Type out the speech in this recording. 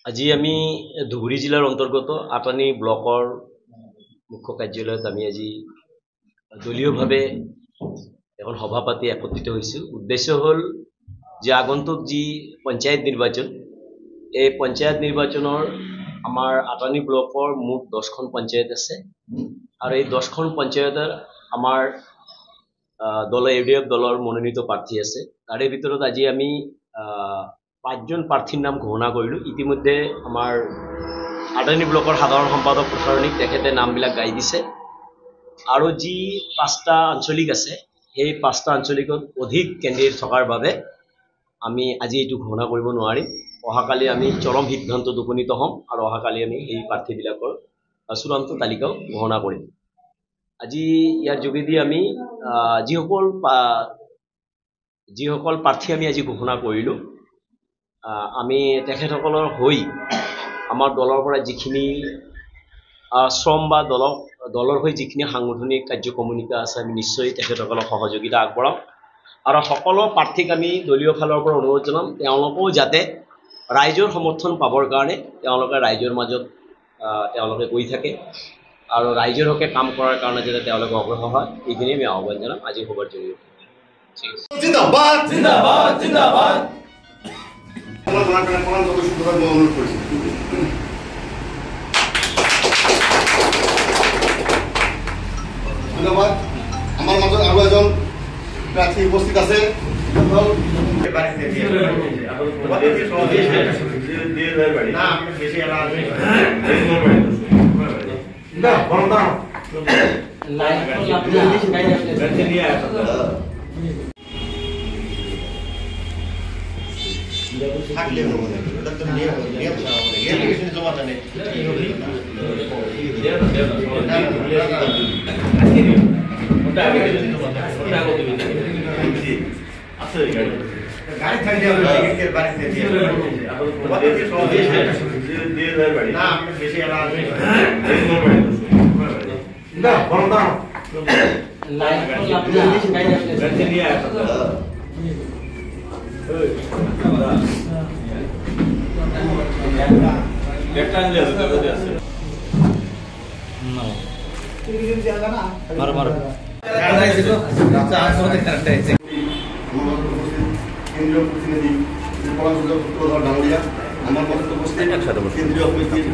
আজি আমি ধুবুৰী জিলাৰ অন্তৰ্গত আটানী ব্লকৰ মুখ্য কাৰ্যালয়ত আমি আজি দলীয়ভাৱে এখন সভা পাতি একত্ৰিত হৈছোঁ। উদ্দেশ্য হ'ল যে আগন্তুক যি পঞ্চায়ত নিৰ্বাচন, এই পঞ্চায়ত নিৰ্বাচনৰ আমাৰ আটানী ব্লকৰ মুঠ 10খন পঞ্চায়ত আছে আৰু এই 10খন পঞ্চায়তৰ আমাৰ দলৰ UDF দলৰ মনোনীত প্ৰাৰ্থী আছে। তাৰে ভিতৰত আজি আমি 5জন প্ৰাৰ্থীৰ নাম ঘোষণা কৰিলোঁ। ইতিমধ্যে আমাৰ আটানী ব্লকৰ সাধাৰণ সম্পাদক প্ৰচাৰণিক তেখেতে নামবিলাক গাই দিছে আৰু যি 5টা আঞ্চলিক আছে সেই 5টা আঞ্চলিকত অধিক কেণ্ডিডেট থকাৰ বাবে আমি আজি এইটো ঘোষণা কৰিব নোৱাৰিম। অহাকালি আমি চৰম সিদ্ধান্তত উপনীত হ'ম আৰু অহাকালি আমি এই প্ৰাৰ্থীবিলাকৰ চূড়ান্ত তালিকাও ঘোষণা কৰিম। আজি ইয়াৰ যোগেদি আমি যিসকল প্ৰাৰ্থী আমি আজি ঘোষণা কৰিলোঁ, আমি তেখেতসকলৰ হৈ আমাৰ দলৰ পৰা যিখিনি শ্ৰম বা দলৰ হৈ যিখিনি সাংগঠনিক কাৰ্যক্ৰমণিকা আছে আমি নিশ্চয় তেখেতসকলক সহযোগিতা আগবঢ়াম আৰু সকলো প্ৰাৰ্থীক আমি দলীয় ফালৰ পৰা অনুৰোধ জনাম তেওঁলোকেও যাতে ৰাইজৰ সমৰ্থন পাবৰ কাৰণে তেওঁলোকে ৰাইজৰ মাজত তেওঁলোকে গৈ থাকে আৰু ৰাইজৰ হকে কাম কৰাৰ কাৰণে যাতে তেওঁলোকে অগ্ৰসৰ হয়, এইখিনি আমি আহ্বান জনাম আজি খবৰ জৰিয়তে। জিন্দাবাদ জিন্দাবাদ জিন্দাবাদ। ধন্যবাদ। আমাৰ মাজত আৰু এজন প্ৰাৰ্থী উপস্থিত আছে। থাকলে হবে না, এটা তো নিয়ম এলিগেশন জমা দেন গাড়ি থাকলে এর বাড়ি থেকে বাড়ি না বেশি এলা না বড় না লাইন তো আপনি নিয়ে আসতে মারো মারো কেন্দ্রীয় প্রতিনিধি ডাঙ্গরিয়া আমার মতো কেন্দ্রীয় সমিতির